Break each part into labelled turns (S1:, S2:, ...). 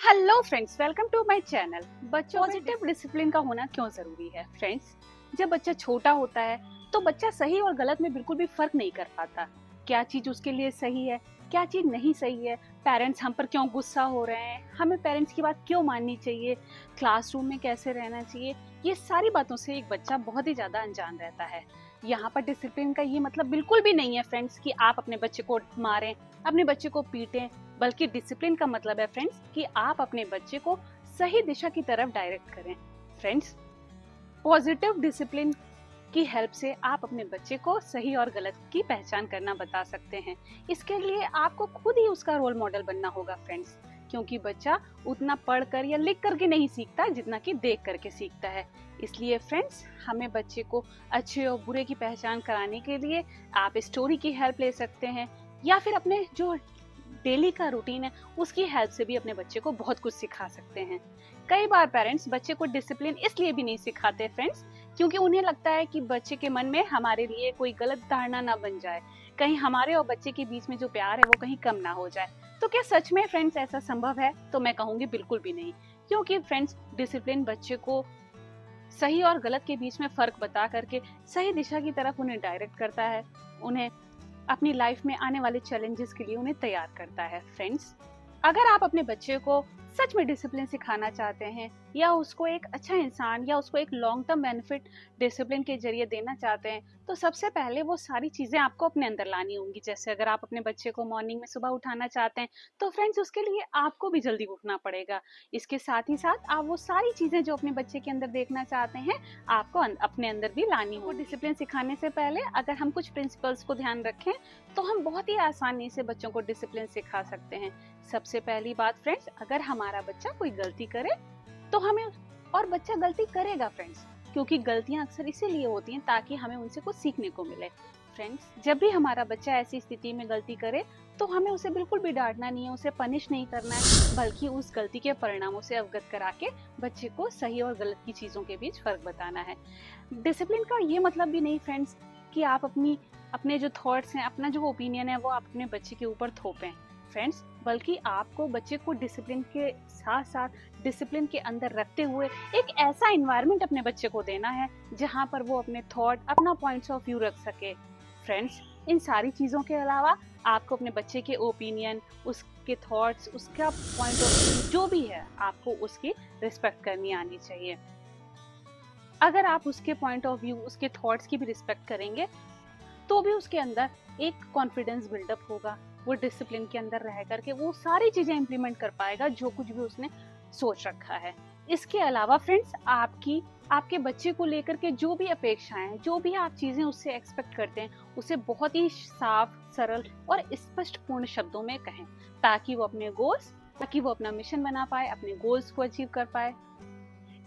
S1: Hello friends, welcome to my channel. बच्चों positive discipline का होना क्यों जरूरी है? फ्रेंड्स, जब बच्चा छोटा होता है तो बच्चा सही और गलत में बिल्कुल भी फर्क नहीं कर पाता। क्या चीज उसके लिए सही है, क्या चीज नहीं सही है, पेरेंट्स हम पर क्यों गुस्सा हो रहे हैं, हमें पेरेंट्स की बात क्यों माननी चाहिए, क्लासरूम में कैसे रहना चाहिए, ये सारी बातों से एक बच्चा बहुत ही ज्यादा अनजान रहता है। यहाँ पर डिसिप्लिन का ये मतलब बिल्कुल भी नहीं है फ्रेंड्स कि आप अपने बच्चे को मारें, अपने बच्चे को पीटें। बल्कि डिसिप्लिन का मतलब है फ्रेंड्स कि आप अपने बच्चे को सही दिशा की तरफ डायरेक्ट करें। फ्रेंड्स, पॉजिटिव डिसिप्लिन की हेल्प से आप अपने बच्चे को सही और गलत की पहचान करना बता सकते हैं। इसके लिए आपको खुद ही उसका रोल मॉडल बनना होगा फ्रेंड्स, क्योंकि बच्चा उतना पढ़कर या लिख करके नहीं सीखता जितना कि देख करके सीखता है। इसलिए फ्रेंड्स, हमें बच्चे को अच्छे और बुरे की पहचान कराने के लिए आप स्टोरी की हेल्प ले सकते हैं, या फिर अपने जो डेली का रूटीन है उसकी हेल्प से भी अपने बच्चे को बहुत कुछ सिखा सकते हैं। कई बार पेरेंट्स बच्चे को डिसिप्लिन इसलिए भी नहीं सिखाते फ्रेंड्स, क्योंकि उन्हें लगता है कि बच्चे के मन में हमारे लिए कोई गलत धारणा ना बन जाए, कहीं हमारे और बच्चे के बीच में जो प्यार है वो कहीं कम ना हो जाए। तो क्या सच में फ्रेंड्स ऐसा संभव है? तो मैं कहूंगी बिल्कुल भी नहीं। क्योंकि फ्रेंड्स, डिसिप्लिन बच्चे को सही और गलत के बीच में फर्क बता करके सही दिशा की तरफ उन्हें डायरेक्ट करता है, उन्हें अपनी लाइफ में आने वाले चैलेंजेस के लिए उन्हें तैयार करता है। फ्रेंड्स, अगर आप अपने बच्चे को सच में डिसिप्लिन सिखाना चाहते हैं, या उसको एक अच्छा इंसान या उसको एक लॉन्ग टर्म बेनिफिट डिसिप्लिन के जरिए देना चाहते हैं, तो सबसे पहले वो सारी चीजें आपको अपने अंदर लानी होंगी। जैसे अगर आप अपने बच्चे को मॉर्निंग में सुबह उठाना चाहते हैं, तो फ्रेंड्स उसके लिए आपको भी जल्दी उठना पड़ेगा। इसके साथ ही साथ आप वो सारी चीजें जो अपने बच्चे के अंदर देखना चाहते हैं, आपको अपने अंदर भी लानी होगी। डिसिप्लिन सिखाने से पहले अगर हम कुछ प्रिंसिपल्स को ध्यान रखें तो हम बहुत ही आसानी से बच्चों को डिसिप्लिन सिखा सकते हैं। सबसे पहली बात फ्रेंड्स, अगर हमारा बच्चा कोई गलती करे तो हमें, और बच्चा गलती करेगा फ्रेंड्स, क्योंकि गलतियां अक्सर इसीलिए होती हैं ताकि हमें उनसे कुछ सीखने को मिले। फ्रेंड्स, जब भी हमारा बच्चा ऐसी स्थिति में गलती करे तो हमें उसे बिल्कुल भी डांटना नहीं है, उसे पनिश नहीं करना है, बल्कि उस गलती के परिणामों से अवगत करा के बच्चे को सही और गलत की चीजों के बीच फर्क बताना है। डिसिप्लिन का ये मतलब भी नहीं फ्रेंड्स कि आप अपने जो थॉट्स हैं, अपना जो ओपिनियन है वो आप अपने बच्चे के ऊपर थोपें फ्रेंड्स, बल्कि आपको बच्चे को डिसिप्लिन के साथ साथ डिसिप्लिन के अंदर रखते हुए एक ऐसा इन्वायरमेंट अपने बच्चे को देना है जहां पर वो अपने थॉट, अपना पॉइंट्स ऑफ व्यू रख सके। फ्रेंड्स, इन सारी चीजों के अलावा आपको अपने बच्चे के ओपिनियन, उसके थॉट्स, उसका पॉइंट ऑफ व्यू जो भी है, आपको उसकी रिस्पेक्ट करनी आनी चाहिए। अगर आप उसके पॉइंट ऑफ व्यू, उसके थॉट्स की भी रिस्पेक्ट करेंगे तो भी उसके अंदर एक कॉन्फिडेंस बिल्डअप होगा। वो डिसिप्लिन के अंदर रह करके वो सारी चीजें इंप्लीमेंट कर पाएगा जो कुछ भी उसने सोच रखा है। इसके अलावा फ्रेंड्स, आपके बच्चे को लेकर के जो भी अपेक्षाएं, जो भी आप चीजें उससे एक्सपेक्ट करते हैं, उसे बहुत ही साफ, सरल और स्पष्ट पूर्ण शब्दों में कहें, ताकि वो अपना मिशन बना पाए, अपने गोल्स को अचीव कर पाए।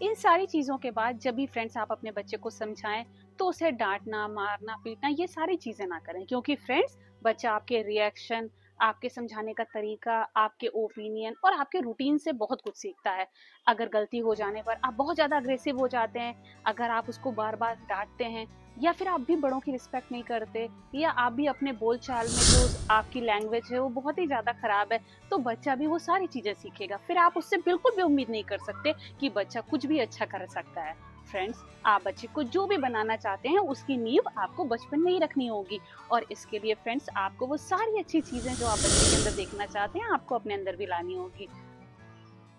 S1: इन सारी चीजों के बाद जब भी फ्रेंड्स आप अपने बच्चे को समझाएं, तो उसे डांटना, मारना, पीटना ये सारी चीजें ना करें, क्योंकि फ्रेंड्स, बच्चा आपके रिएक्शन, आपके समझाने का तरीका, आपके ओपिनियन और आपके रूटीन से बहुत कुछ सीखता है। अगर गलती हो जाने पर आप बहुत ज्यादा अग्रेसिव हो जाते हैं, अगर आप उसको बार बार डांटते हैं, या फिर आप भी बड़ों की रिस्पेक्ट नहीं करते, या आप भी अपने बोलचाल में जो आपकी लैंग्वेज है वो बहुत ही ज्यादा खराब है, तो बच्चा भी वो सारी चीजें सीखेगा। फिर आप उससे बिल्कुल भी उम्मीद नहीं कर सकते कि बच्चा कुछ भी अच्छा कर सकता है। फ्रेंड्स, आप बच्चे को जो भी बनाना चाहते हैं उसकी नींव आपको बचपन में ही रखनी होगी, और इसके लिए फ्रेंड्स आपको वो सारी अच्छी चीजें जो आप बच्चे के अंदर देखना चाहते हैं आपको अपने अंदर भी लानी होगी।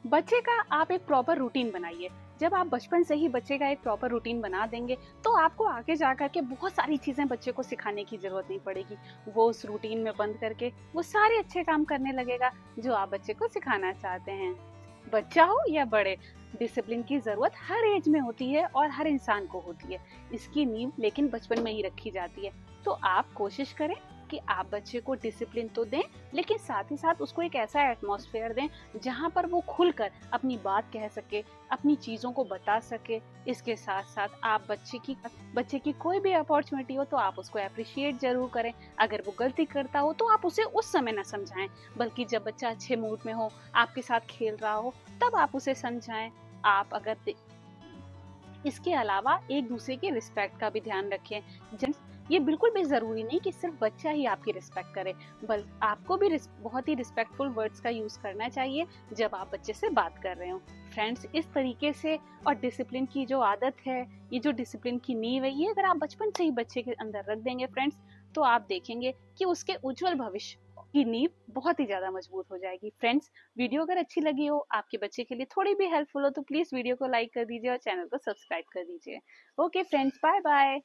S1: बच्चे का आप एक प्रॉपर रूटीन बनाइए। जब आप बचपन से ही बच्चे का एक प्रॉपर रूटीन बना देंगे तो आपको आगे जा करके बहुत सारी चीजें बच्चे को सिखाने की जरूरत नहीं पड़ेगी। वो उस रूटीन में बंद करके वो सारे अच्छे काम करने लगेगा जो आप बच्चे को सिखाना चाहते हैं। बच्चा हो या बड़े, डिसिप्लिन की जरूरत हर एज में होती है और हर इंसान को होती है। इसकी नींव लेकिन बचपन में ही रखी जाती है। तो आप कोशिश करें कि आप बच्चे को डिसिप्लिन तो दें, लेकिन साथ ही साथ उसको एक ऐसा एटमॉस्फेयर दें जहां पर वो खुलकर अपनी बात कह सके, अपनी चीजों को बता सके। इसके साथ साथ आप बच्चे की कोई भी अपॉर्चुनिटी हो तो आप उसको अप्रिशिएट जरूर करें। अगर वो गलती करता हो तो आप उसे उस समय ना समझाएं, बल्कि जब बच्चा अच्छे मूड में हो, आपके साथ खेल रहा हो, तब आप उसे समझाएं। आप अगर इसके अलावा एक दूसरे की रिस्पेक्ट का भी ध्यान रखें। ये बिल्कुल भी जरूरी नहीं कि सिर्फ बच्चा ही आपकी रिस्पेक्ट करे, बल्कि आपको भी बहुत ही रिस्पेक्टफुल वर्ड्स का यूज करना चाहिए जब आप बच्चे से बात कर रहे हो। फ्रेंड्स, इस तरीके से और डिसिप्लिन की जो आदत है, ये जो डिसिप्लिन की नींव है, ये अगर आप बचपन से ही बच्चे के अंदर रख देंगे फ्रेंड्स, तो आप देखेंगे कि उसके उज्जवल भविष्य की नींव बहुत ही ज्यादा मजबूत हो जाएगी। फ्रेंड्स, वीडियो अगर अच्छी लगी हो, आपके बच्चे के लिए थोड़ी भी हेल्पफुल हो, तो प्लीज वीडियो को लाइक कर दीजिए और चैनल को सब्सक्राइब कर दीजिए। Okay friends, bye bye.